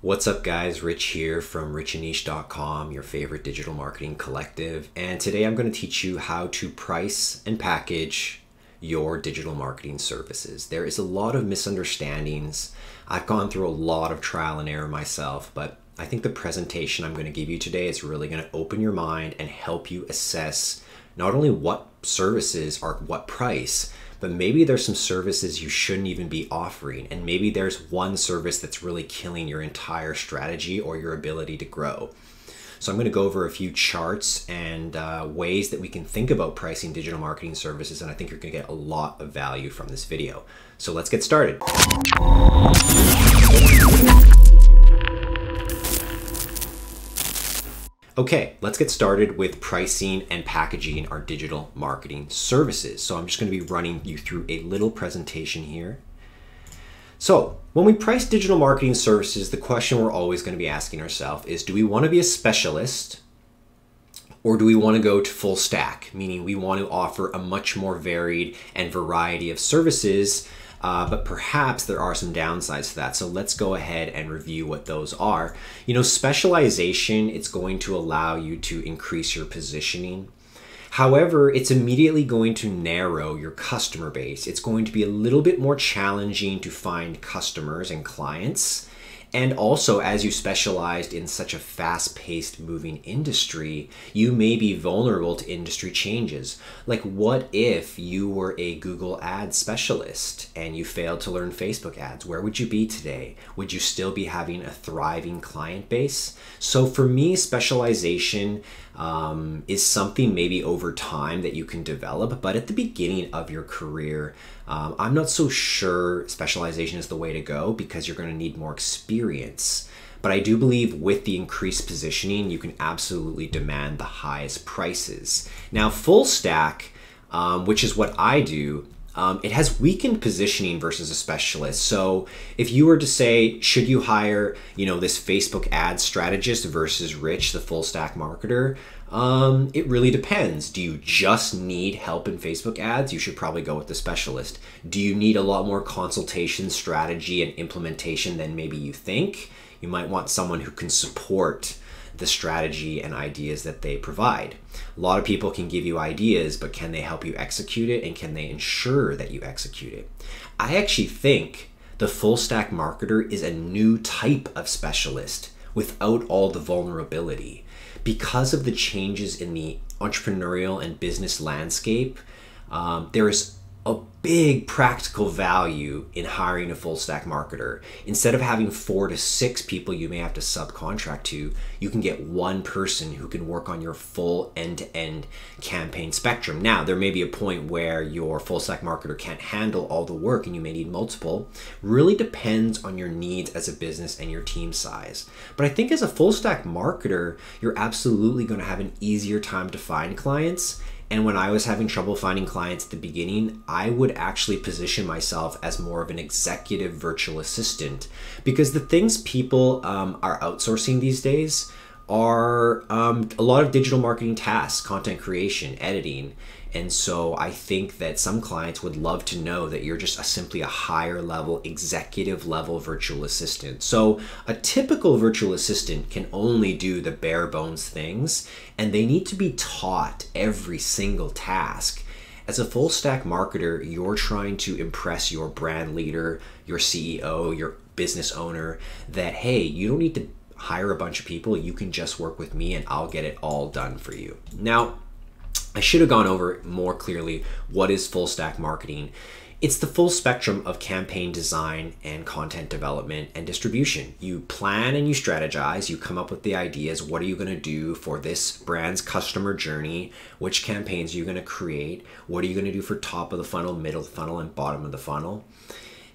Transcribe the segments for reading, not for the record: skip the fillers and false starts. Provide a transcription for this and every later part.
What's up guys, Rich here from richandniche.com, your favorite digital marketing collective. And today I'm going to teach you how to price and package your digital marketing services. There is a lot of misunderstandings. I've gone through a lot of trial and error myself, but I think the presentation I'm going to give you today is really going to open your mind and help you assess not only what services are what price, but maybe there's some services you shouldn't even be offering. And maybe there's one service that's really killing your entire strategy or your ability to grow. So I'm going to go over a few charts and ways that we can think about pricing digital marketing services. And I think you're going to get a lot of value from this video. So let's get started. Okay, let's get started with pricing and packaging our digital marketing services. So I'm just going to be running you through a little presentation here. So when we price digital marketing services, the question we're always going to be asking ourselves is, do we want to be a specialist or do we want to go to full stack? Meaning we want to offer a much more varied and variety of services, but perhaps there are some downsides to that. So let's go ahead and review what those are. You know, specialization, it's going to allow you to increase your positioning. However, it's immediately going to narrow your customer base. It's going to be a little bit more challenging to find customers and clients. And also, as you specialized in such a fast-paced moving industry, you may be vulnerable to industry changes. Like, what if you were a Google Ads specialist and you failed to learn Facebook ads? Where would you be today? Would you still be having a thriving client base? So for me, specialization is something maybe over time that you can develop, but at the beginning of your career, I'm not so sure specialization is the way to go because you're going to need more experience. But I do believe with the increased positioning, you can absolutely demand the highest prices. Now, full stack, which is what I do, it has weakened positioning versus a specialist. So if you were to say, should you hire, this Facebook ad strategist versus Rich, the full stack marketer? It really depends. Do you just need help in Facebook ads? You should probably go with the specialist. Do you need a lot more consultation, strategy, and implementation than maybe you think? You might want someone who can support the strategy and ideas that they provide. A lot of people can give you ideas, but can they help you execute it, and can they ensure that you execute it? I actually think the full stack marketer is a new type of specialist without all the vulnerability. Because of the changes in the entrepreneurial and business landscape, there is a big practical value in hiring a full stack marketer. Instead of having 4 to 6 people you may have to subcontract to, you can get one person who can work on your full end-to-end campaign spectrum. Now, there may be a point where your full stack marketer can't handle all the work and you may need multiple. Really depends on your needs as a business and your team size. But I think as a full stack marketer, you're absolutely going to have an easier time to find clients. And when I was having trouble finding clients at the beginning, I would actually position myself as more of an executive virtual assistant, because the things people are outsourcing these days are a lot of digital marketing tasks, content creation, editing. And so I think that some clients would love to know that you're just simply a higher level, executive level virtual assistant. So a typical virtual assistant can only do the bare bones things, and they need to be taught every single task. As a full stack marketer, you're trying to impress your brand leader, your CEO, your business owner that, hey, you don't need to hire a bunch of people. You can just work with me and I'll get it all done for you. Now, I should have gone over more clearly what is full stack marketing. It's the full spectrum of campaign design and content development and distribution. You plan and you strategize, you come up with the ideas. What are you going to do for this brand's customer journey? Which campaigns are you going to create? What are you going to do for top of the funnel, middle funnel, and bottom of the funnel?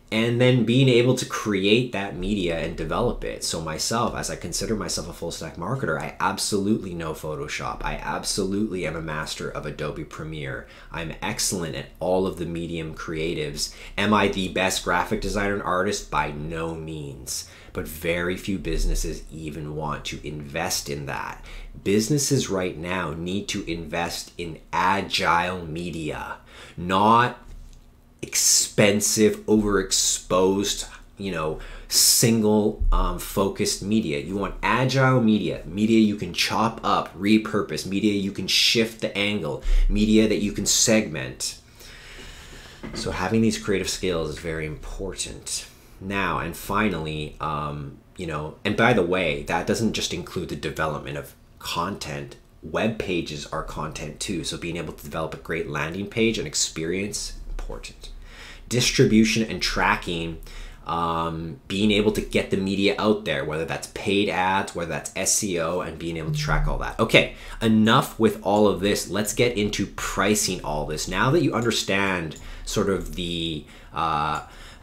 And then being able to create that media and develop it. So myself, as I consider myself a full stack marketer, I absolutely know Photoshop. I absolutely am a master of Adobe Premiere. I'm excellent at all of the medium creatives. Am I the best graphic designer and artist? By no means. But very few businesses even want to invest in that. Businesses right now need to invest in agile media, not expensive, overexposed, single focused media. You want agile media you can chop up, repurpose, media you can shift the angle, media that you can segment. So having these creative skills is very important. Now, and finally, and by the way, that doesn't just include the development of content. Web pages are content too. So being able to develop a great landing page and experience, important. Distribution and tracking, being able to get the media out there, whether that's paid ads, whether that's SEO, and being able to track all that. Okay, enough with all of this. Let's get into pricing all this. Now that you understand sort of the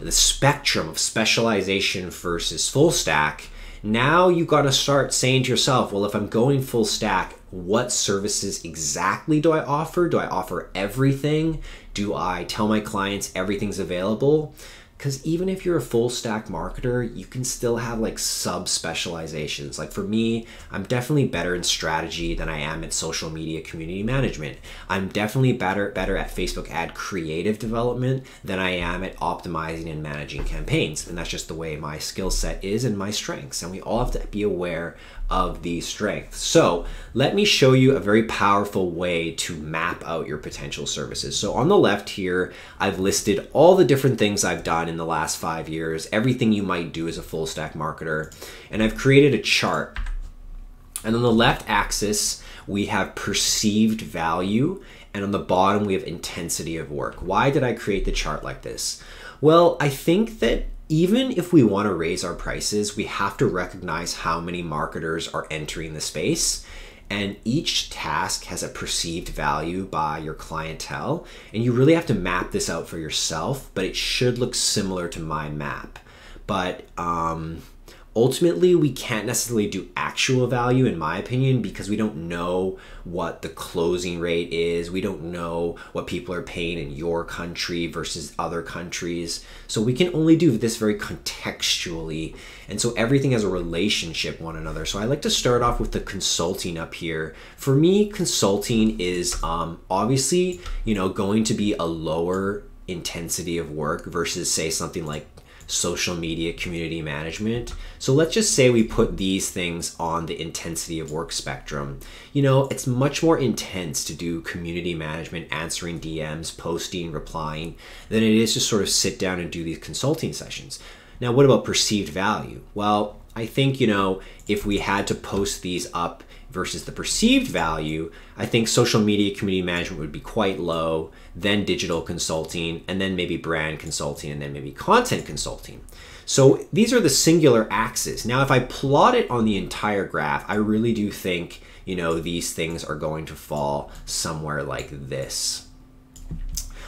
spectrum of specialization versus full stack, now you got to start saying to yourself, well, if I'm going full stack, what services exactly do I offer? Do I offer everything? Do I tell my clients everything's available? Because even if you're a full stack marketer, you can still have like sub specializations. Like for me, I'm definitely better in strategy than I am at social media community management. I'm definitely better at Facebook ad creative development than I am at optimizing and managing campaigns. And that's just the way my skill set is and my strengths. And we all have to be aware of these strengths. So let me show you a very powerful way to map out your potential services. So on the left here, I've listed all the different things I've done in the last 5 years, everything you might do as a full stack marketer. And I've created a chart. And on the left axis, we have perceived value. And on the bottom, we have intensity of work. Why did I create the chart like this? Well, I think that even if we want to raise our prices, we have to recognize how many marketers are entering the space. And each task has a perceived value by your clientele. And you really have to map this out for yourself, but it should look similar to my map. But ultimately, we can't necessarily do actual value, in my opinion, because we don't know what the closing rate is. We don't know what people are paying in your country versus other countries. So we can only do this very contextually. And so everything has a relationship one another. So I like to start off with the consulting up here. For me, consulting is obviously, going to be a lower intensity of work versus say something like social media community management. So let's just say we put these things on the intensity of work spectrum. It's much more intense to do community management, answering DMs, posting, replying, than it is to sort of sit down and do these consulting sessions. Now, what about perceived value? Well, I think, if we had to post these up versus the perceived value, I think social media community management would be quite low, then digital consulting, and then maybe brand consulting, and then maybe content consulting. So these are the singular axes. Now, if I plot it on the entire graph, I really do think, these things are going to fall somewhere like this.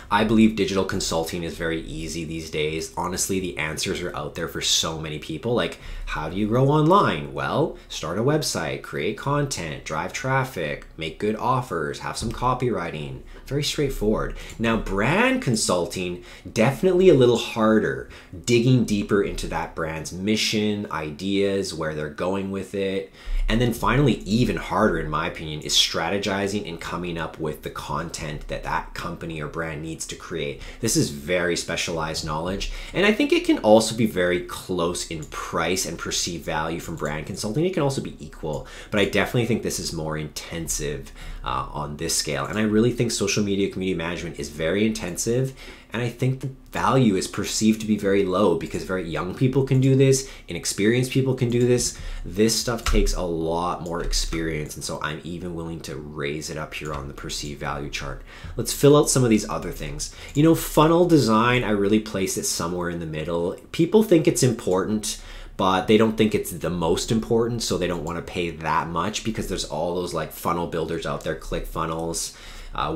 I believe digital consulting is very easy these days. Honestly, the answers are out there for so many people. Like, how do you grow online? Well, start a website, create content, drive traffic, make good offers, have some copywriting. Very straightforward. Now, brand consulting, definitely a little harder, digging deeper into that brand's mission, ideas, where they're going with it. And then finally, even harder, in my opinion, is strategizing and coming up with the content that that company or brand needs to create. This is very specialized knowledge. And I think it can also be very close in price and perceived value from brand consulting. It can also be equal, but I definitely think this is more intensive on this scale. And I really think social media community management is very intensive. And I think the value is perceived to be very low because very young people can do this, inexperienced people can do this. This stuff takes a lot more experience. And so I'm even willing to raise it up here on the perceived value chart. Let's fill out some of these other things. Funnel design, I really place it somewhere in the middle. People think it's important, but they don't think it's the most important. So they don't want to pay that much because there's all those like funnel builders out there, ClickFunnels,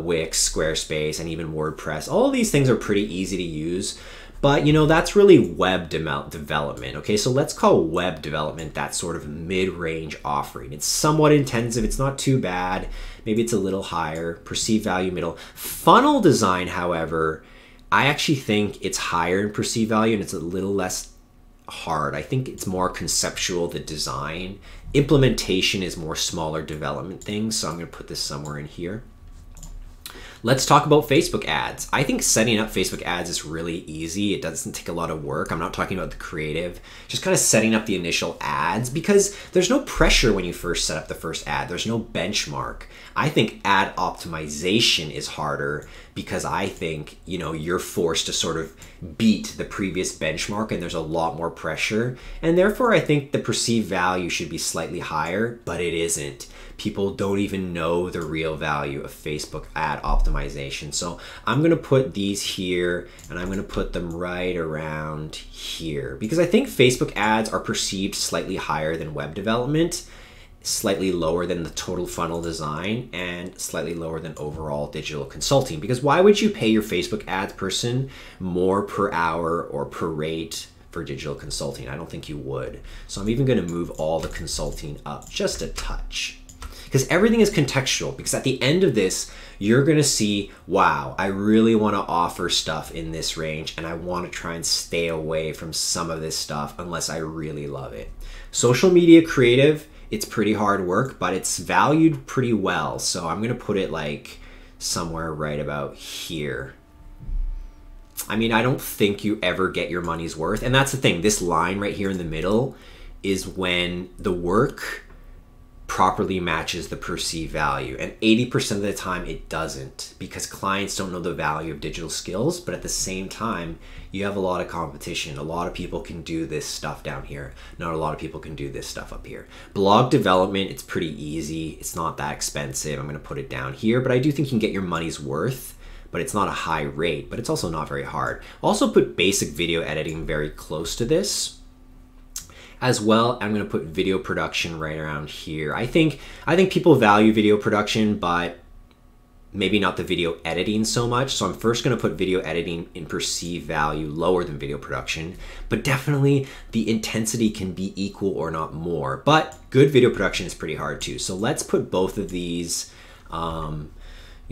Wix, Squarespace, and even WordPress. All of these things are pretty easy to use, but that's really web development. Okay, so let's call web development that sort of mid-range offering. It's somewhat intensive. It's not too bad. Maybe it's a little higher. Perceived value, middle. Funnel design, however, I actually think it's higher in perceived value and it's a little less hard. I think it's more conceptual, the design. Implementation is more smaller development things, so I'm going to put this somewhere in here. Let's talk about Facebook ads. I think setting up Facebook ads is really easy. It doesn't take a lot of work. I'm not talking about the creative, just kind of setting up the initial ads, because there's no pressure when you first set up the first ad. There's no benchmark. I think ad optimization is harder because I think, you know, you're forced to sort of beat the previous benchmark and there's a lot more pressure. And therefore, I think the perceived value should be slightly higher, but it isn't. People don't even know the real value of Facebook ad optimization. So I'm going to put these here and I'm going to put them right around here because I think Facebook ads are perceived slightly higher than web development, slightly lower than the total funnel design, and slightly lower than overall digital consulting. Because why would you pay your Facebook ads person more per hour or per rate for digital consulting? I don't think you would. So I'm even going to move all the consulting up just a touch. Because everything is contextual, because at the end of this, you're gonna see, wow, I really wanna offer stuff in this range and I wanna try and stay away from some of this stuff unless I really love it. Social media creative, it's pretty hard work, but it's valued pretty well. So I'm gonna put it like somewhere right about here. I mean, I don't think you ever get your money's worth. And that's the thing, this line right here in the middle is when the work properly matches the perceived value. And 80% of the time it doesn't, because clients don't know the value of digital skills, but at the same time, you have a lot of competition. A lot of people can do this stuff down here. Not a lot of people can do this stuff up here. Blog development, it's pretty easy. It's not that expensive. I'm gonna put it down here, but I do think you can get your money's worth, but it's not a high rate, but it's also not very hard. Also put basic video editing very close to this. As well, I'm going to put video production right around here. I think people value video production, but maybe not the video editing so much. So I'm first going to put video editing in perceived value lower than video production, but definitely the intensity can be equal or not more. But good video production is pretty hard too. So let's put both of these, you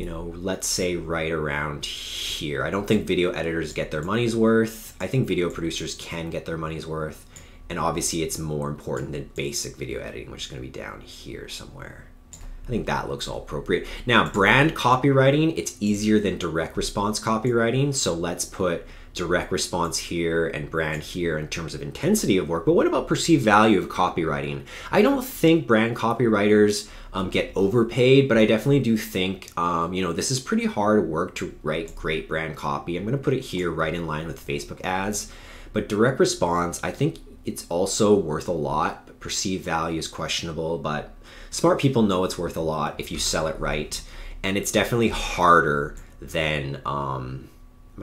know, let's say right around here. I don't think video editors get their money's worth. I think video producers can get their money's worth. And obviously it's more important than basic video editing, which is going to be down here somewhere. I think that looks all appropriate. Now, brand copywriting, it's easier than direct response copywriting. So let's put direct response here and brand here in terms of intensity of work. But what about perceived value of copywriting? I don't think brand copywriters get overpaid, but I definitely do think, you know, this is pretty hard work to write great brand copy. I'm going to put it here right in line with Facebook ads. But direct response, I think it's also worth a lot. Perceived value is questionable, but smart people know it's worth a lot if you sell it right. And it's definitely harder than, I'm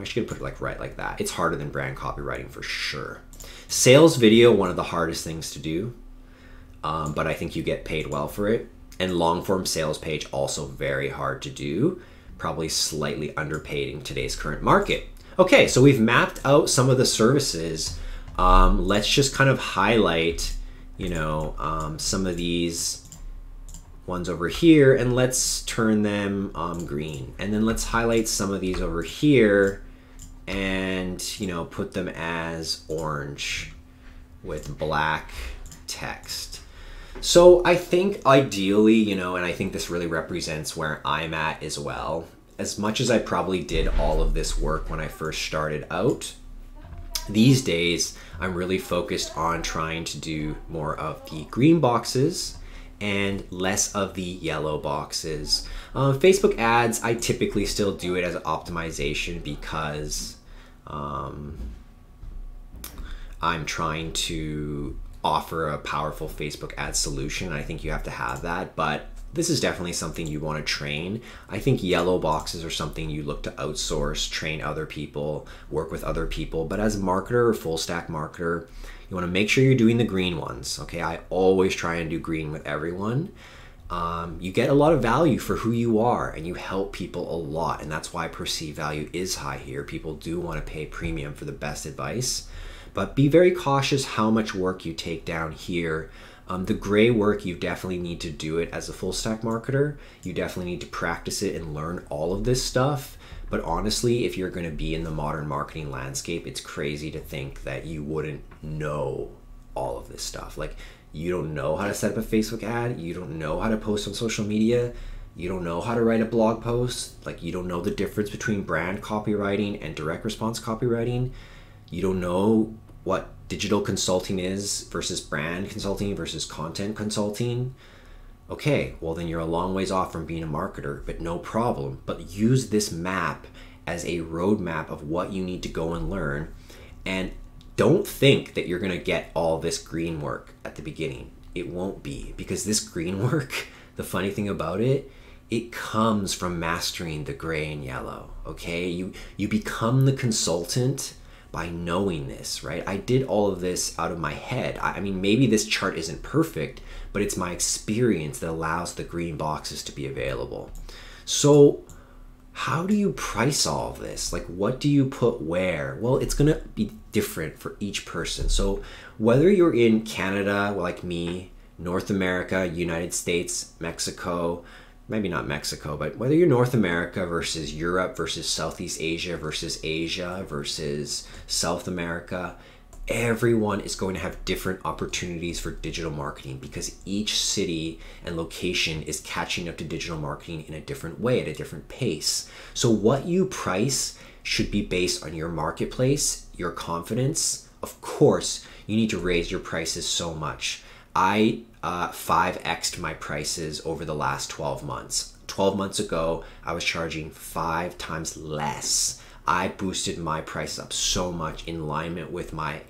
actually gonna put it like right like that. It's harder than brand copywriting for sure. Sales video, one of the hardest things to do, but I think you get paid well for it. And long form sales page, also very hard to do. Probably slightly underpaid in today's current market. Okay, so we've mapped out some of the services. Let's just kind of highlight, you know, some of these ones over here, and let's turn them green. And then let's highlight some of these over here and, you know, put them as orange with black text. So I think ideally, you know, and I think this really represents where I'm at as well. As much as I probably did all of this work when I first started out, these days, I'm really focused on trying to do more of the green boxes and less of the yellow boxes. Facebook ads, I typically still do it as an optimization because I'm trying to offer a powerful Facebook ad solution. I think you have to have that, but this is definitely something you want to train. I think yellow boxes are something you look to outsource, train other people, work with other people. But as a marketer or full stack marketer, you want to make sure you're doing the green ones. Okay, I always try and do green with everyone. You get a lot of value for who you are and you help people a lot. And that's why perceived value is high here. People do want to pay premium for the best advice. But be very cautious how much work you take down here. The gray work, you definitely need to do it as a full stack marketer. You definitely need to practice it and learn all of this stuff. But honestly, if you're going to be in the modern marketing landscape, it's crazy to think that you wouldn't know all of this stuff. Like, you don't know how to set up a Facebook ad. You don't know how to post on social media. You don't know how to write a blog post. Like, you don't know the difference between brand copywriting and direct response copywriting. You don't know what digital consulting is versus brand consulting versus content consulting. Okay, well then you're a long ways off from being a marketer, but no problem. But use this map as a roadmap of what you need to go and learn. And don't think that you're gonna get all this green work at the beginning. It won't be, because this green work, the funny thing about it, it comes from mastering the gray and yellow, okay? You become the consultant by knowing this, right? I did all of this out of my head. I mean, maybe this chart isn't perfect, but it's my experience that allows the green boxes to be available. So how do you price all of this? Like, what do you put where? Well, it's gonna be different for each person. So whether you're in Canada, like me, North America, United States, Mexico, maybe not Mexico, but whether you're North America versus Europe versus Southeast Asia versus South America, everyone is going to have different opportunities for digital marketing, because each city and location is catching up to digital marketing in a different way, at a different pace. So what you price should be based on your marketplace, your confidence. Of course, you need to raise your prices so much. I 5x'd my prices over the last 12 months. 12 months ago, I was charging 5 times less. I boosted my prices up so much in alignment with my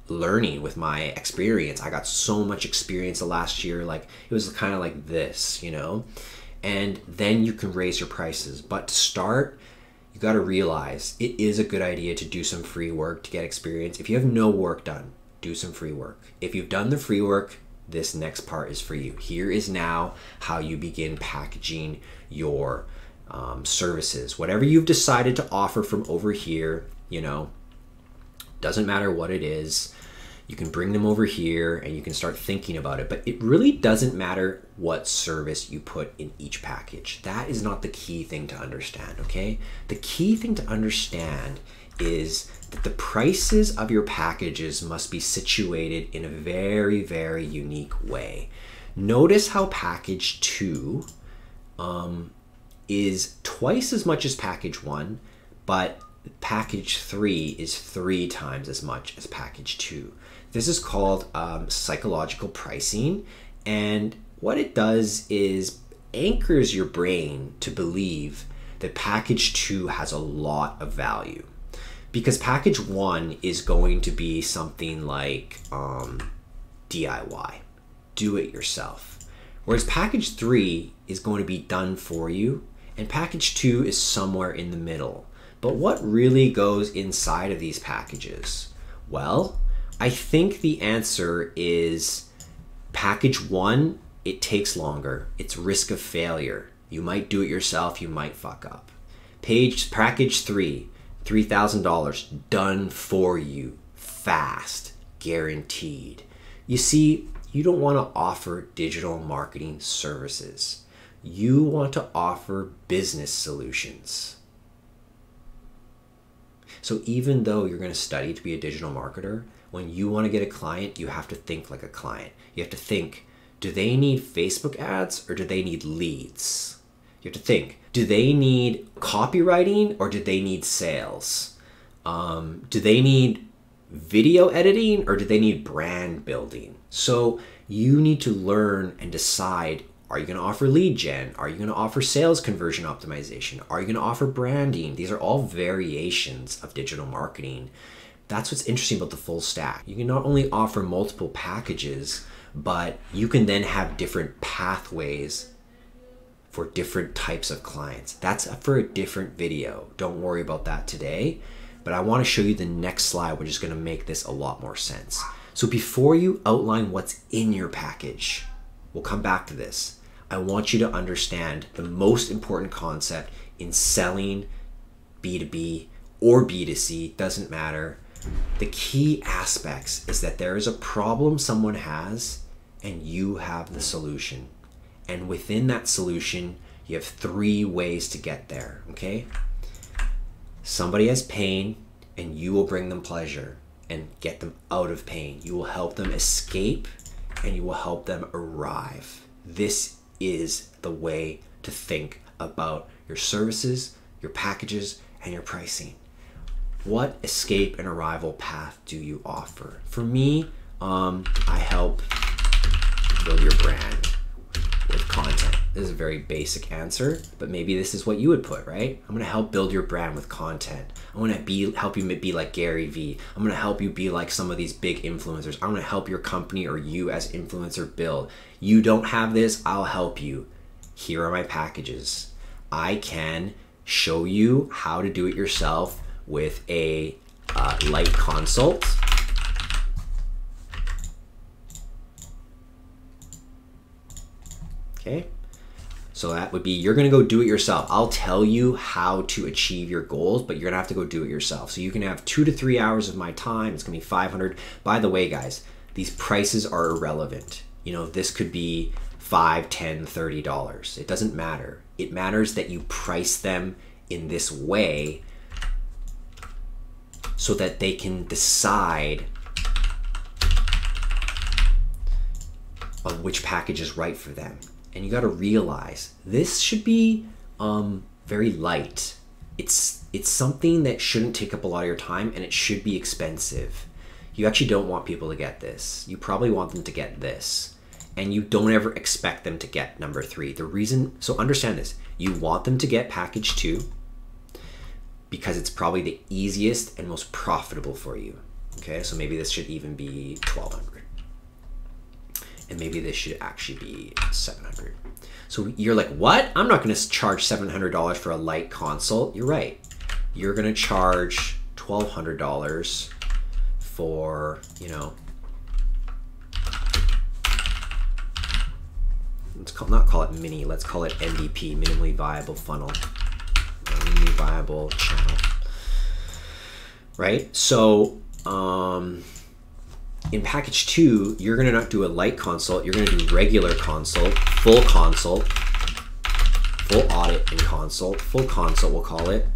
learning, with my experience. I got so much experience the last year. Like, it was kind of like this, you know? And then you can raise your prices. But to start, you got to realize it is a good idea to do some free work to get experience. If you have no work done, do some free work. If you've done the free work, this next part is for you. Here is now how you begin packaging your services. Whatever you've decided to offer from over here, you know, doesn't matter what it is, you can bring them over here and you can start thinking about it. But it really doesn't matter what service you put in each package. That is not the key thing to understand, okay? The key thing to understand is that the prices of your packages must be situated in a very, very unique way. Notice how package 2 is twice as much as package 1, but package 3 is 3 times as much as package 2. This is called psychological pricing, and what it does is anchors your brain to believe that package 2 has a lot of value. Because package 1 is going to be something like DIY, do it yourself. Whereas package 3 is going to be done for you, and package 2 is somewhere in the middle. But what really goes inside of these packages? Well, I think the answer is package 1, it takes longer. It's risk of failure. You might do it yourself, you might fuck up. Package 3, $3,000, done for you, fast, guaranteed. You see, you don't want to offer digital marketing services. You want to offer business solutions. So even though you're going to study to be a digital marketer, when you want to get a client, you have to think like a client. You have to think, do they need Facebook ads or do they need leads? You have to think, do they need copywriting or do they need sales? Do they need video editing or do they need brand building? So you need to learn and decide, are you going to offer lead gen? Are you going to offer sales conversion optimization? Are you going to offer branding? These are all variations of digital marketing. That's what's interesting about the full stack. You can not only offer multiple packages, but you can then have different pathways for different types of clients. That's for a different video. Don't worry about that today, but I want to show you the next slide, which is going to make this a lot more sense. So before you outline what's in your package, we'll come back to this. I want you to understand the most important concept in selling B2B or B2C, doesn't matter. The key aspects is that there is a problem someone has and you have the solution. And within that solution, you have 3 ways to get there, okay? Somebody has pain and you will bring them pleasure and get them out of pain. You will help them escape and you will help them arrive. This is the way to think about your services, your packages, and your pricing. What escape and arrival path do you offer? For me, I help build your brand with content. This is a very basic answer, but maybe this is what you would put, right? I'm gonna help build your brand with content. I'm gonna help you be like Gary Vee. I'm gonna help you be like some of these big influencers. I'm gonna help your company or you as influencer build. You don't have this, I'll help you. Here are my packages. I can show you how to do it yourself with a light consult. Okay, so that would be, you're gonna go do it yourself. I'll tell you how to achieve your goals, but you're gonna have to go do it yourself. So you can have 2 to 3 hours of my time. It's gonna be $500. By the way, guys, these prices are irrelevant. You know, this could be $5, $10, $30. It doesn't matter. It matters that you price them in this way so that they can decide on which package is right for them. And you got to realize this should be very light. It's something that shouldn't take up a lot of your time, and it should be expensive. You actually don't want people to get this. You probably want them to get this, and you don't ever expect them to get number 3. The reason, so understand this, you want them to get package 2 because it's probably the easiest and most profitable for you. Okay, so maybe this should even be $1,200. And maybe this should actually be $700. So you're like, what? I'm not gonna charge $700 for a light consult. You're right. You're gonna charge $1,200 for, you know, not call it mini, let's call it MVP, minimally viable funnel, minimally viable channel, right? So, in package 2, you're gonna not do a light consult, you're gonna do regular consult, full audit and consult, full consult we'll call it.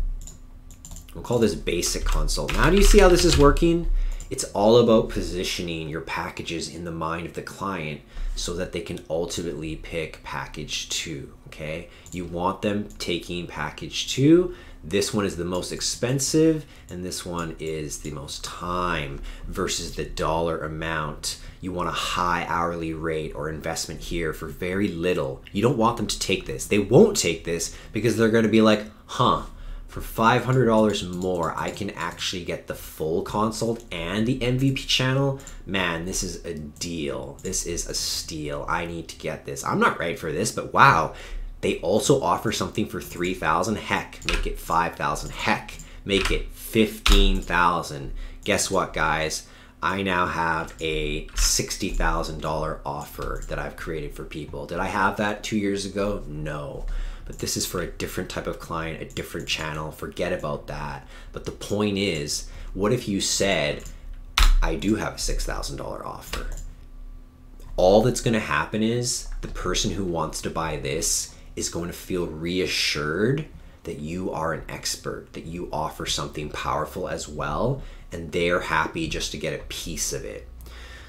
We'll call this basic consult. Now do you see how this is working? It's all about positioning your packages in the mind of the client so that they can ultimately pick package 2, okay? You want them taking package 2. This one is the most expensive, and this one is the most time versus the dollar amount. You want a high hourly rate or investment here for very little. You don't want them to take this. They won't take this because they're gonna be like, huh, for $500 more, I can actually get the full consult and the MVP channel. Man, this is a deal. This is a steal. I need to get this. I'm not right for this, but wow. They also offer something for $3,000. Heck, make it $5,000. Heck, make it $15,000. Guess what, guys? I now have a $60,000 offer that I've created for people. Did I have that 2 years ago? No. But this is for a different type of client, a different channel. Forget about that. But the point is, what if you said, I do have a $6,000 offer? All that's going to happen is the person who wants to buy this is going to feel reassured that you are an expert, that you offer something powerful as well, and they're happy just to get a piece of it.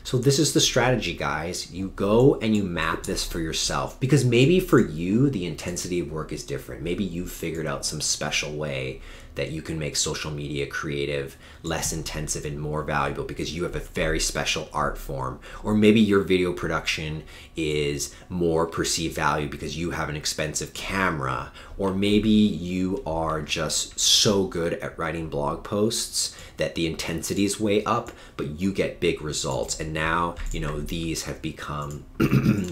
So this is the strategy, guys. You go and you map this for yourself, because maybe for you, the intensity of work is different. Maybe you've figured out some special way that you can make social media creative less intensive and more valuable because you have a very special art form. Or maybe your video production is more perceived value because you have an expensive camera. Or maybe you are just so good at writing blog posts that the intensity is way up, but you get big results. And now, you know, these have become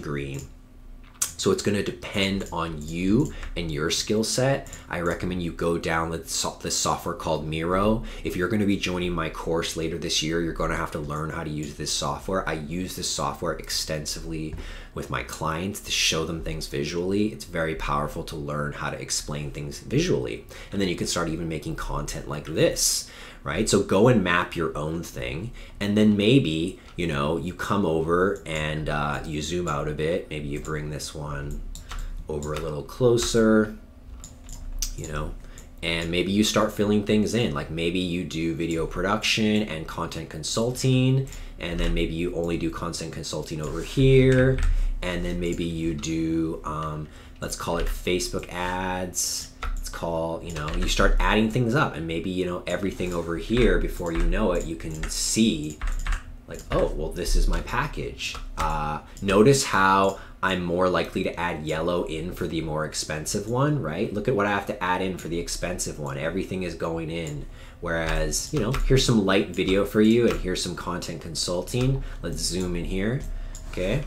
green. So it's going to depend on you and your skill set. I recommend you go down this software called Miro. If you're going to be joining my course later this year, you're going to have to learn how to use this software. I use this software extensively with my clients to show them things visually. It's very powerful to learn how to explain things visually. And then you can start even making content like this, right? So go and map your own thing. And then maybe, you know, you come over and you zoom out a bit. Maybe you bring this one over a little closer, you know, and maybe you start filling things in. Like maybe you do video production and content consulting, and then maybe you only do content consulting over here. and then maybe you do, let's call it Facebook ads. Let's call, you start adding things up, and maybe, everything over here, before you know it, you can see like, oh, well, this is my package. Notice how I'm more likely to add yellow in for the more expensive one, right? Look at what I have to add in for the expensive one. Everything is going in. Whereas, here's some light video for you, and here's some content consulting. Let's zoom in here, okay?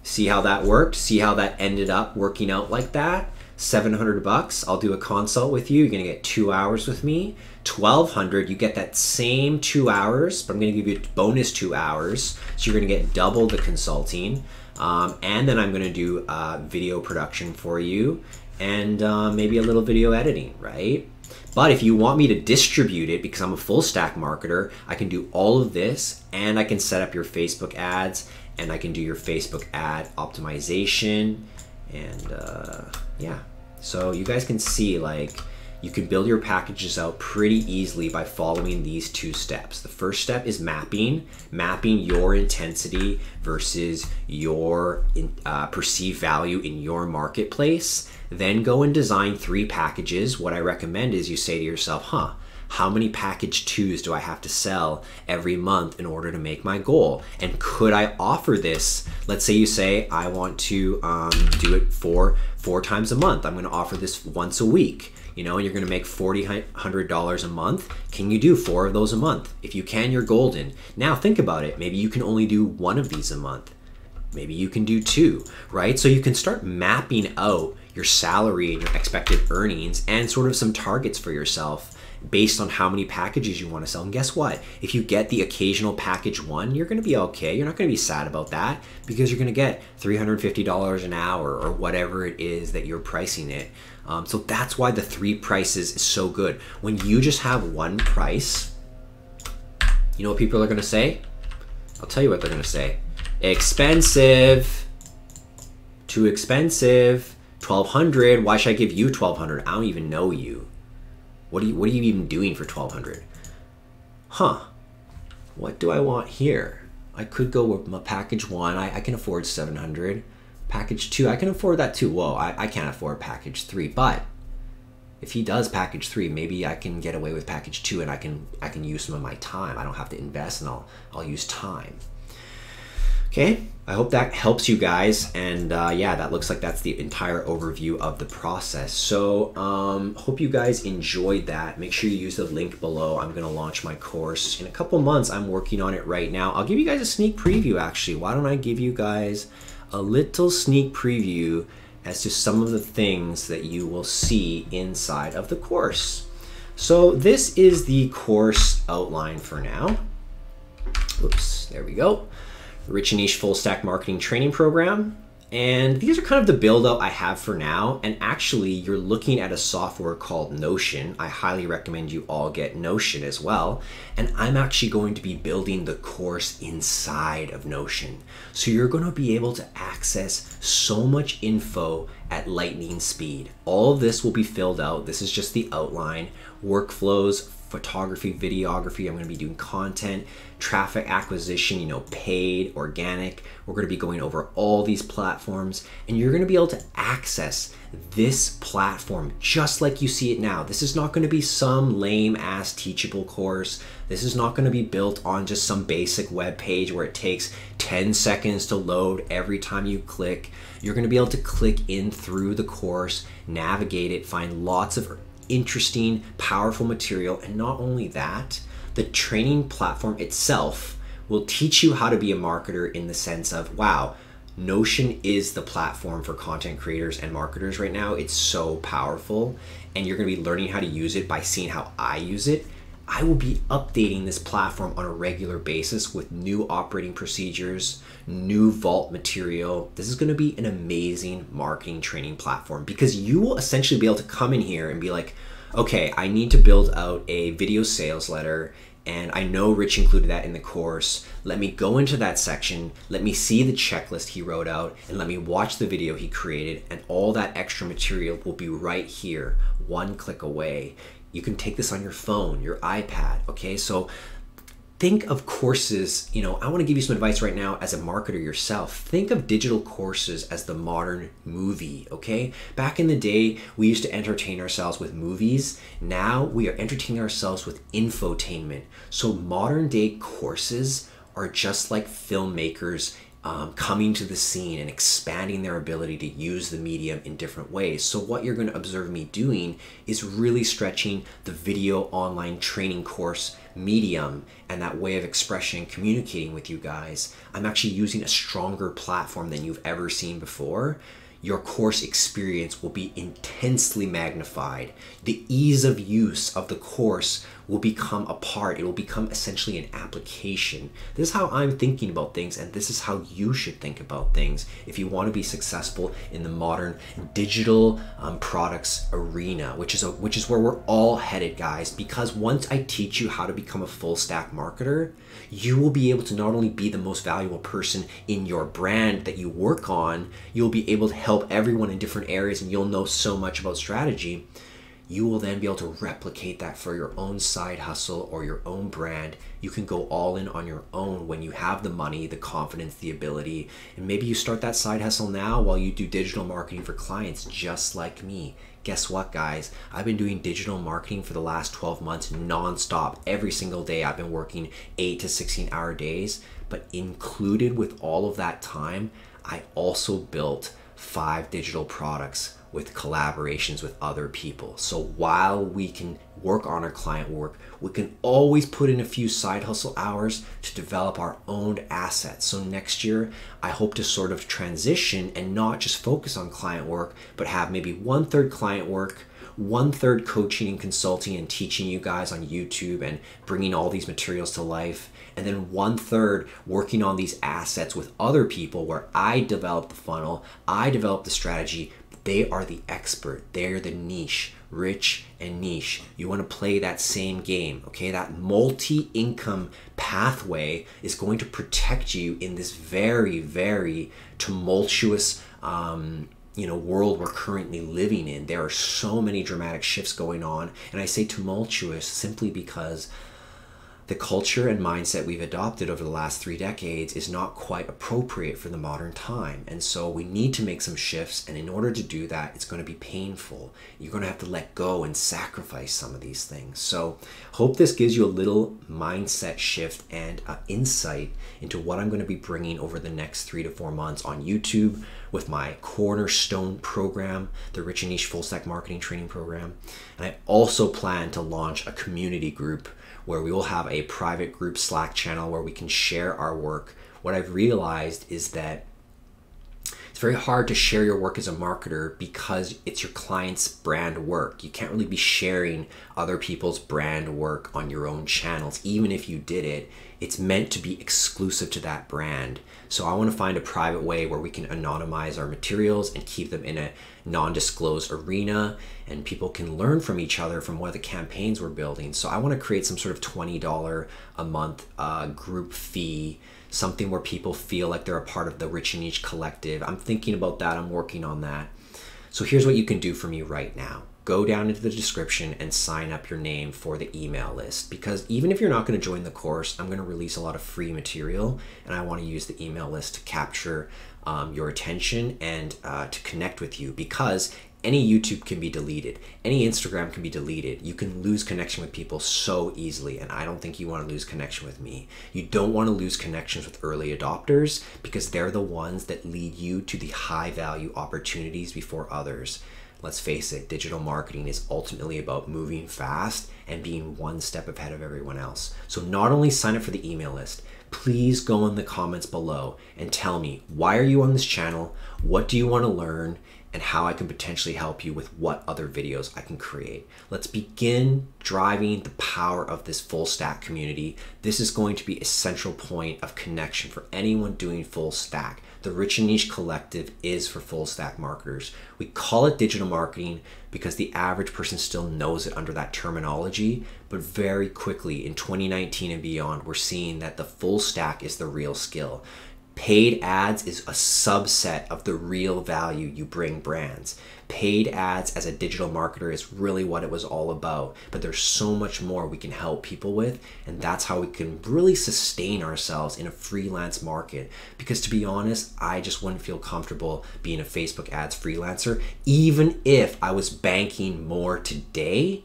See how that worked? See how that ended up working out like that? $700, I'll do a consult with you. You're gonna get 2 hours with me. $1,200, you get that same 2 hours, but I'm gonna give you a bonus 2 hours. So you're gonna get double the consulting. And then I'm gonna do video production for you, and maybe a little video editing, right? But if you want me to distribute it, because I'm a full stack marketer, I can do all of this, and I can set up your Facebook ads, and I can do your Facebook ad optimization, and yeah. So you guys can see, like, you can build your packages out pretty easily by following these 2 steps. The first step is mapping your intensity versus your perceived value in your marketplace. Then go and design 3 packages. What I recommend is you say to yourself, how many package 2s do I have to sell every month in order to make my goal? And could I offer this? Let's say you say, I want to do it four times a month. I'm gonna offer this once a week. And you're gonna make $4,100 a month. Can you do 4 of those a month? If you can, you're golden. Now think about it. Maybe you can only do 1 of these a month. Maybe you can do 2, right? So you can start mapping out your salary and your expected earnings and sort of some targets for yourself based on how many packages you want to sell. And guess what? If you get the occasional package 1, you're going to be okay. You're not going to be sad about that, because you're going to get $350 an hour or whatever it is that you're pricing it. So that's why the 3 prices is so good. When you just have 1 price, you know what people are going to say? I'll tell you what they're going to say. Expensive. Too expensive. $1,200. Why should I give you $1,200? I don't even know you. What are you even doing for $1,200? What do I want here? I could go with my package 1. I can afford $700. Package 2, I can afford that too. Whoa, I can't afford package 3. But if he does package 3, maybe I can get away with package 2, and I can use some of my time. I don't have to invest, and I'll use time. Okay, I hope that helps you guys, and yeah, that looks like that's the entire overview of the process. So hope you guys enjoyed that. Make sure you use the link below. I'm gonna launch my course in a couple months. I'm working on it right now. I'll give you guys a sneak preview, actually. Why don't I give you guys a little sneak preview as to some of the things that you will see inside of the course. So this is the course outline for now. Oops, there we go. Rich and Niche Full Stack Marketing Training Program. And these are kind of the build out I have for now. And actually, you're looking at a software called Notion. I highly recommend you all get Notion as well. And I'm actually going to be building the course inside of Notion. So you're going to be able to access so much info at lightning speed. All of this will be filled out. This is just the outline, workflows, photography, videography. I'm going to be doing content, traffic acquisition, paid, organic. We're going to be going over all these platforms, and you're going to be able to access this platform just like you see it now. This is not going to be some lame ass teachable course. This is not going to be built on just some basic web page where it takes 10 seconds to load every time you click. You're going to be able to click in through the course, navigate it, find lots of interesting, powerful material. And not only that, the training platform itself will teach you how to be a marketer, in the sense of, wow, Notion is the platform for content creators and marketers right now. It's so powerful, and you're going to be learning how to use it by seeing how I use it. I will be updating this platform on a regular basis with new operating procedures, new vault material. This is going to be an amazing marketing training platform, because you will essentially be able to come in here and be like, okay, I need to build out a video sales letter, and I know Rich included that in the course. Let me go into that section, let me see the checklist he wrote out, and let me watch the video he created, and all that extra material will be right here, one click away. You can take this on your phone, your iPad, okay? So think of courses, I want to give you some advice right now as a marketer yourself. Think of digital courses as the modern movie, okay? Back in the day, we used to entertain ourselves with movies. Now we are entertaining ourselves with infotainment. So modern day courses are just like filmmakers coming to the scene and expanding their ability to use the medium in different ways. So what you're going to observe me doing is really stretching the video online training course medium and that way of expression, communicating with you guys. I'm actually using a stronger platform than you've ever seen before. Your course experience will be intensely magnified. The ease of use of the course will become a part. It will become essentially an application. This is how I'm thinking about things, and this is how you should think about things if you want to be successful in the modern digital products arena, which is where we're all headed, guys. Because once I teach you how to become a full stack marketer, you will be able to not only be the most valuable person in your brand that you work on, you'll be able to help everyone in different areas, and you'll know so much about strategy. You will then be able to replicate that for your own side hustle or your own brand. You can go all in on your own when you have the money, the confidence, the ability, and maybe you start that side hustle now while you do digital marketing for clients just like me. Guess what, guys? I've been doing digital marketing for the last 12 months nonstop. Every single day I've been working 8 to 16-hour days, but included with all of that time, I also built 5 digital products with collaborations with other people. So while we can work on our client work, we can always put in a few side hustle hours to develop our own assets. So next year, I hope to sort of transition and not just focus on client work, but have maybe 1/3 client work, 1/3 coaching and consulting and teaching you guys on YouTube and bringing all these materials to life. And then 1/3 working on these assets with other people where I develop the funnel, I develop the strategy. They are the expert. They're the niche, rich and niche. You want to play that same game, okay? That multi-income pathway is going to protect you in this very, very tumultuous world we're currently living in. There are so many dramatic shifts going on. And I say tumultuous simply because the culture and mindset we've adopted over the last 3 decades is not quite appropriate for the modern time. And so we need to make some shifts. And in order to do that, it's going to be painful. You're going to have to let go and sacrifice some of these things. So hope this gives you a little mindset shift and insight into what I'm going to be bringing over the next 3 to 4 months on YouTube with my cornerstone program, the Rich and Niche Full Stack Marketing Training Program. And I also plan to launch a community group where we will have a private group Slack channel where we can share our work. What I've realized is that it's very hard to share your work as a marketer because it's your client's brand work. You can't really be sharing other people's brand work on your own channels. Even if you did it, it's meant to be exclusive to that brand. So I want to find a private way where we can anonymize our materials and keep them in a non-disclosed arena, and people can learn from each other from what the campaigns we're building. So I want to create some sort of $20 a month group fee, something where people feel like they're a part of the Rich and Niche collective. I'm thinking about that. I'm working on that. So here's what you can do for me right now. Go down into the description and sign up your name for the email list, because even if you're not going to join the course, I'm going to release a lot of free material, and I want to use the email list to capture your attention and to connect with you, because any YouTube can be deleted. Any Instagram can be deleted. You can lose connection with people so easily, and I don't think you want to lose connection with me. You don't want to lose connections with early adopters because they're the ones that lead you to the high value opportunities before others. Let's face it, digital marketing is ultimately about moving fast and being one step ahead of everyone else. So not only sign up for the email list, please go in the comments below and tell me, why are you on this channel? What do you want to learn? And how I can potentially help you with what other videos I can create. Let's begin driving the power of this full stack community. This is going to be a central point of connection for anyone doing full stack. The Rich and Niche Collective is for full stack marketers. We call it digital marketing because the average person still knows it under that terminology, but very quickly in 2019 and beyond, we're seeing that the full stack is the real skill. Paid ads is a subset of the real value you bring brands. Paid ads as a digital marketer is really what it was all about, but there's so much more we can help people with, and that's how we can really sustain ourselves in a freelance market. Because to be honest, I just wouldn't feel comfortable being a Facebook ads freelancer. Even if I was banking more today,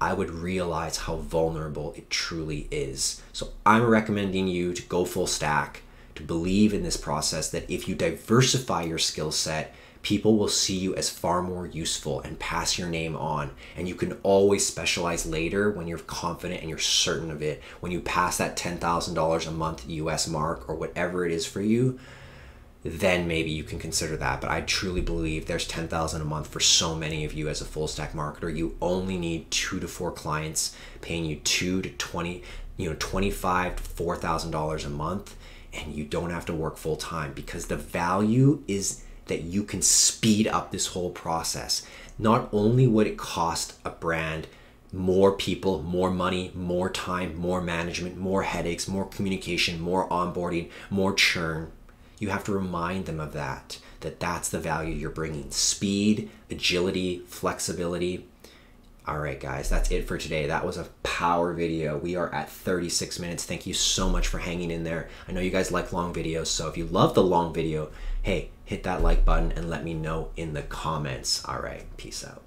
I would realize how vulnerable it truly is. So I'm recommending you to go full stack, to believe in this process, that if you diversify your skill set, people will see you as far more useful and pass your name on. And you can always specialize later when you're confident and you're certain of it. When you pass that $10,000 a month US mark or whatever it is for you, then maybe you can consider that. But I truly believe there's 10,000 a month for so many of you as a full stack marketer. You only need 2 to 4 clients paying you $2 to $20, $25 to $4,000 a month, and you don't have to work full time, because the value is that you can speed up this whole process. Not only would it cost a brand more people, more money, more time, more management, more headaches, more communication, more onboarding, more churn. You have to remind them of that that's the value you're bringing. Speed, agility, flexibility. All right, guys, that's it for today. That was a power video. We are at 36 minutes. Thank you so much for hanging in there. I know you guys like long videos, so if you love the long video, hey, hit that like button and let me know in the comments. All right, peace out.